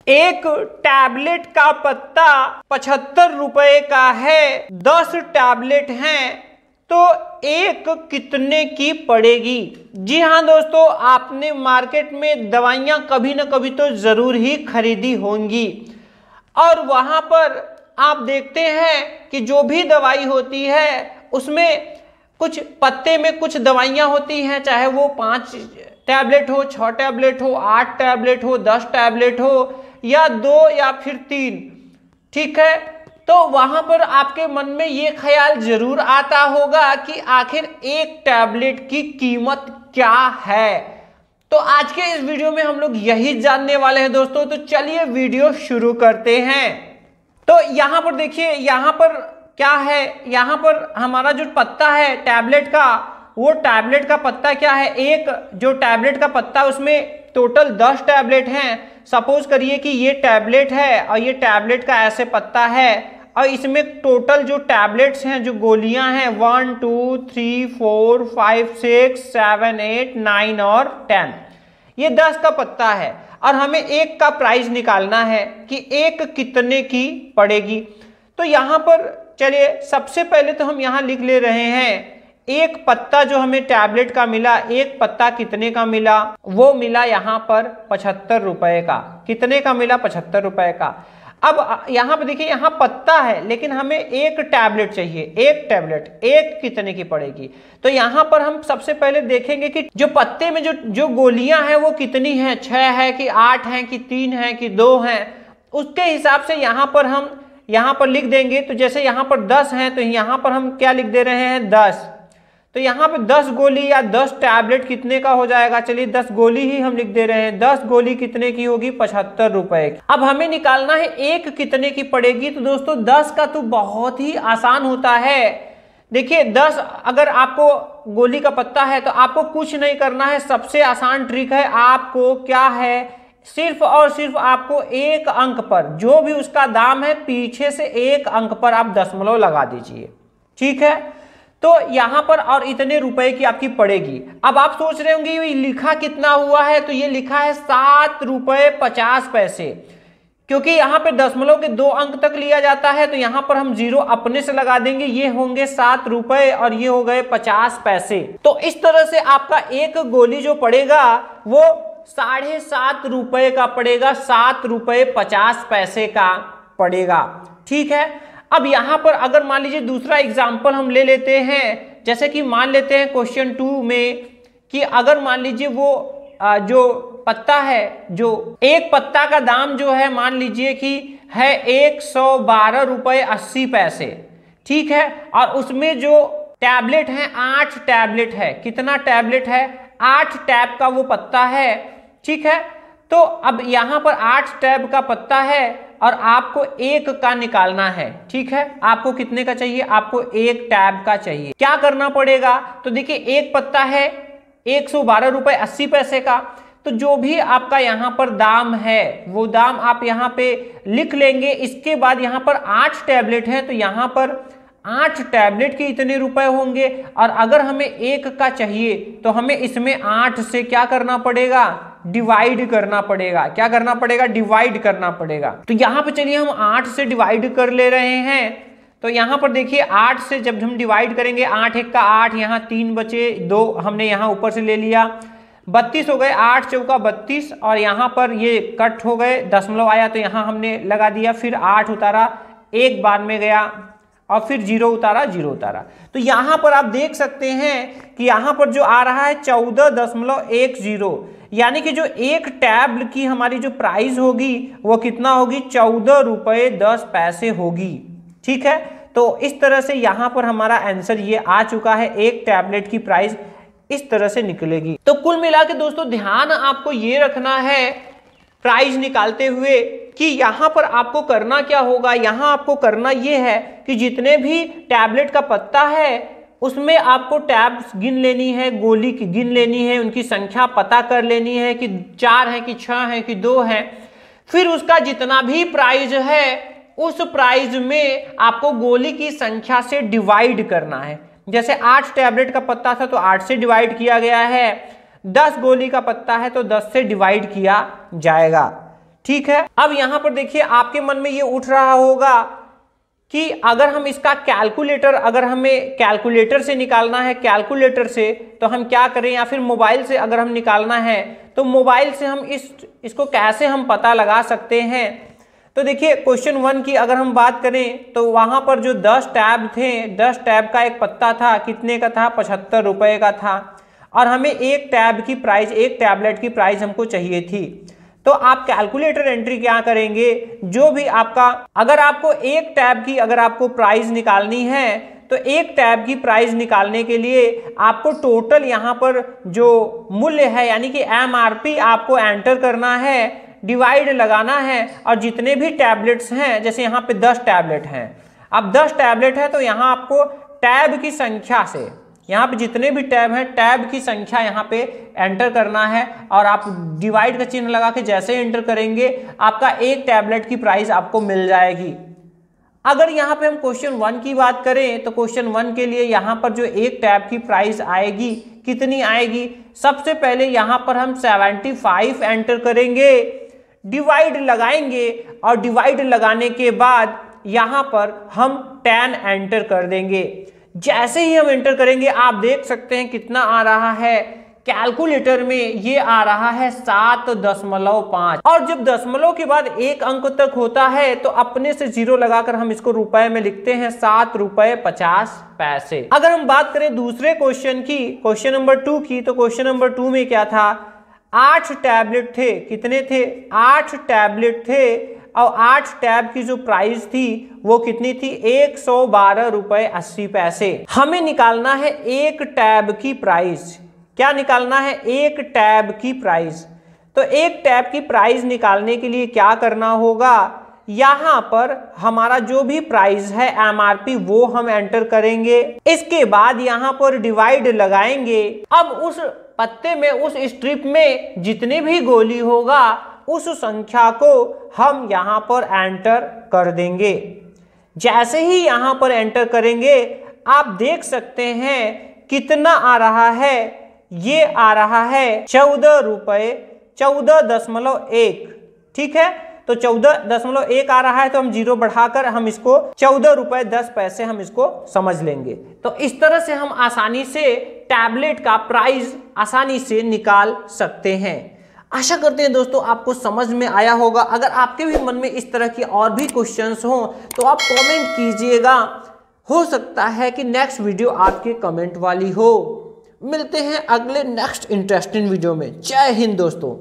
एक टैबलेट का पत्ता 75 रुपए का है, 10 टैबलेट हैं तो एक कितने की पड़ेगी। जी हाँ दोस्तों, आपने मार्केट में दवाइयाँ कभी ना कभी तो जरूर ही खरीदी होंगी और वहां पर आप देखते हैं कि जो भी दवाई होती है उसमें कुछ पत्ते में कुछ दवाइयाँ होती हैं, चाहे वो 5 टैबलेट हो, 6 टैबलेट हो, 8 टैबलेट हो, 10 टैबलेट हो या 2 या फिर 3। ठीक है, तो वहां पर आपके मन में ये ख्याल जरूर आता होगा कि आखिर एक टैबलेट की कीमत क्या है। तो आज के इस वीडियो में हम लोग यही जानने वाले हैं दोस्तों। तो चलिए वीडियो शुरू करते हैं। तो यहां पर देखिए, यहां पर क्या है, यहां पर हमारा जो पत्ता है टैबलेट का, वो टैबलेट का पत्ता क्या है, एक जो टैबलेट का पत्ता उसमें टोटल 10 टैबलेट हैं। सपोज करिए कि ये टैबलेट है और ये टैबलेट का ऐसे पत्ता है और इसमें टोटल जो टैबलेट्स हैं, जो गोलियां हैं 1 2 3 4 5 6 7 8 9 और 10, ये 10 का पत्ता है और हमें एक का प्राइस निकालना है कि एक कितने की पड़ेगी। तो यहां पर चलिए सबसे पहले तो हम यहां लिख ले रहे हैं, एक पत्ता जो हमें टैबलेट का मिला, एक पत्ता कितने का मिला, वो मिला यहाँ पर 75 रुपए का। कितने का मिला? 75 रुपए का। अब यहाँ पे देखिए, यहाँ पत्ता है लेकिन हमें एक टैबलेट चाहिए। एक टैबलेट एक कितने की पड़ेगी? तो यहाँ पर हम सबसे पहले देखेंगे कि जो पत्ते में जो गोलियां हैं वो कितनी हैं, 6 है कि 8 हैं कि 3 है कि 2 हैं। उसके हिसाब से यहाँ पर हम यहाँ पर लिख देंगे। तो जैसे यहाँ पर 10 हैं तो यहाँ पर हम क्या लिख दे रहे हैं? 10। तो यहाँ पे 10 गोली या 10 टैबलेट कितने का हो जाएगा? चलिए 10 गोली ही हम लिख दे रहे हैं। 10 गोली कितने की होगी? 75 रुपए की। अब हमें निकालना है एक कितने की पड़ेगी। तो दोस्तों 10 का तो बहुत ही आसान होता है। देखिए 10 अगर आपको गोली का पत्ता है तो आपको कुछ नहीं करना है। सबसे आसान ट्रिक है, आपको क्या है, सिर्फ और सिर्फ आपको एक अंक पर, जो भी उसका दाम है, पीछे से एक अंक पर आप दशमलव लगा दीजिए। ठीक है, तो यहां पर और इतने रुपए की आपकी पड़ेगी। अब आप सोच रहे होंगे ये लिखा कितना हुआ है? तो ये लिखा है 7 रुपए 50 पैसे, क्योंकि यहां पे दशमलव के 2 अंक तक लिया जाता है। तो यहां पर हम 0 अपने से लगा देंगे। ये होंगे 7 रुपए और ये हो गए 50 पैसे। तो इस तरह से आपका एक गोली जो पड़ेगा वो 7.5 रुपए का पड़ेगा, 7 रुपए 50 पैसे का पड़ेगा। ठीक है, अब यहां पर अगर मान लीजिए दूसरा एग्जाम्पल हम ले लेते हैं, जैसे कि मान लेते हैं क्वेश्चन 2 में कि अगर मान लीजिए वो जो पत्ता है, जो एक पत्ता का दाम जो है मान लीजिए कि है 112 रुपए 80 पैसे। ठीक है, और उसमें जो टैबलेट है 8 टैबलेट है। कितना टैबलेट है? 8 टैब का वो पत्ता है। ठीक है, तो अब यहां पर 8 टैब का पत्ता है और आपको एक का निकालना है। ठीक है, आपको कितने का चाहिए? आपको एक टैब का चाहिए। क्या करना पड़ेगा? तो देखिए एक पत्ता है 112 रुपए 80 पैसे का, तो जो भी आपका यहाँ पर दाम है वो दाम आप यहाँ पे लिख लेंगे। इसके बाद यहाँ पर 8 टैबलेट है तो यहाँ पर 8 टैबलेट के इतने रुपए होंगे और अगर हमें एक का चाहिए तो हमें इसमें 8 से क्या करना पड़ेगा? डिवाइड करना पड़ेगा। क्या करना पड़ेगा? डिवाइड करना पड़ेगा। तो यहाँ पे चलिए हम 8 से डिवाइड कर ले रहे हैं। तो यहाँ पर देखिए 8 से जब हम डिवाइड करेंगे, 8 1 का 8, यहाँ 3 बचे, 2 हमने यहाँ ऊपर से ले लिया, 32 हो गए, 8 चौका 32 और यहाँ पर ये कट हो गए, दशमलव आया तो यहाँ हमने लगा दिया, फिर 8 उतारा, एक बार में गया और फिर 0 उतारा, 0 उतारा। तो यहाँ पर आप देख सकते हैं कि यहाँ पर जो आ रहा है 14.10, यानी कि जो एक टैब की हमारी जो प्राइस होगी वो कितना होगी? 14 रुपए 10 पैसे होगी। ठीक है, तो इस तरह से यहाँ पर हमारा आंसर ये आ चुका है। एक टैबलेट की प्राइस इस तरह से निकलेगी। तो कुल मिला के दोस्तों ध्यान आपको ये रखना है प्राइस निकालते हुए कि यहाँ पर आपको करना क्या होगा। यहाँ आपको करना ये है कि जितने भी टैबलेट का पत्ता है उसमें आपको टैब्स गिन लेनी है, गोली की गिन लेनी है, उनकी संख्या पता कर लेनी है कि 4 है कि 6 है कि 2 है। फिर उसका जितना भी प्राइस है उस प्राइस में आपको गोली की संख्या से डिवाइड करना है। जैसे 8 टैबलेट का पत्ता था तो 8 से डिवाइड किया गया है, 10 गोली का पत्ता है तो 10 से डिवाइड किया जाएगा। ठीक है। अब यहां पर देखिए आपके मन में ये उठ रहा होगा कि अगर हम इसका कैलकुलेटर, अगर हमें कैलकुलेटर से निकालना है, कैलकुलेटर से तो हम क्या करें, या फिर मोबाइल से अगर हम निकालना है तो मोबाइल से हम इसको कैसे हम पता लगा सकते हैं। तो देखिए क्वेश्चन 1 की अगर हम बात करें तो वहां पर जो 10 टैब थे, 10 टैब का एक पत्ता था, कितने का था, 75 रुपए का था, और हमें एक टैब की प्राइस, एक टैबलेट की प्राइस हमको चाहिए थी। तो आप कैलकुलेटर एंट्री क्या करेंगे, जो भी आपका, अगर आपको एक टैब की अगर आपको प्राइस निकालनी है तो एक टैब की प्राइस निकालने के लिए आपको टोटल यहाँ पर जो मूल्य है यानी कि MRP आपको एंटर करना है, डिवाइड लगाना है, और जितने भी टैबलेट्स हैं, जैसे यहाँ पे 10 टैबलेट हैं, अब 10 टैबलेट है तो यहाँ आपको टैब की संख्या से, यहाँ पे जितने भी टैब हैं टैब की संख्या यहाँ पे एंटर करना है, और आप डिवाइड का चिन्ह लगा के जैसे एंटर करेंगे आपका एक टैबलेट की प्राइस आपको मिल जाएगी। अगर यहाँ पे हम क्वेश्चन 1 की बात करें तो क्वेश्चन 1 के लिए यहाँ पर जो एक टैब की प्राइस आएगी कितनी आएगी, सबसे पहले यहाँ पर हम 75 एंटर करेंगे, डिवाइड लगाएंगे, और डिवाइड लगाने के बाद यहाँ पर हम 10 एंटर कर देंगे। जैसे ही हम एंटर करेंगे आप देख सकते हैं कितना आ रहा है, कैलकुलेटर में ये आ रहा है 7.5, और जब दशमलव के बाद एक अंक तक होता है तो अपने से जीरो लगाकर हम इसको रुपए में लिखते हैं, 7 रुपए 50 पैसे। अगर हम बात करें दूसरे क्वेश्चन की, क्वेश्चन नंबर 2 की, तो क्वेश्चन नंबर 2 में क्या था, 8 टैबलेट थे, कितने थे, 8 टैबलेट थे, और 8 टैब की जो प्राइस थी वो कितनी थी, 112 रुपए 80 पैसे। हमें निकालना है एक टैब की प्राइस, क्या निकालना है, एक टैब की प्राइस। तो एक टैब की प्राइस निकालने के लिए क्या करना होगा, यहां पर हमारा जो भी प्राइस है MRP वो हम एंटर करेंगे, इसके बाद यहां पर डिवाइड लगाएंगे। अब उस पत्ते में, उस स्ट्रिप में जितने भी गोली होगा उस संख्या को हम यहां पर एंटर कर देंगे। जैसे ही यहां पर एंटर करेंगे आप देख सकते हैं कितना आ रहा है, ये आ रहा है 14 रुपए 14.1, ठीक है। तो 14.1 आ रहा है तो हम जीरो बढ़ाकर हम इसको 14 रुपए 10 पैसे हम इसको समझ लेंगे। तो इस तरह से हम आसानी से टैबलेट का प्राइस आसानी से निकाल सकते हैं। आशा करते हैं दोस्तों आपको समझ में आया होगा। अगर आपके भी मन में इस तरह की और भी क्वेश्चंस हों तो आप कमेंट कीजिएगा, हो सकता है कि नेक्स्ट वीडियो आपके कमेंट वाली हो। मिलते हैं अगले नेक्स्ट इंटरेस्टिंग वीडियो में। जय हिंद दोस्तों।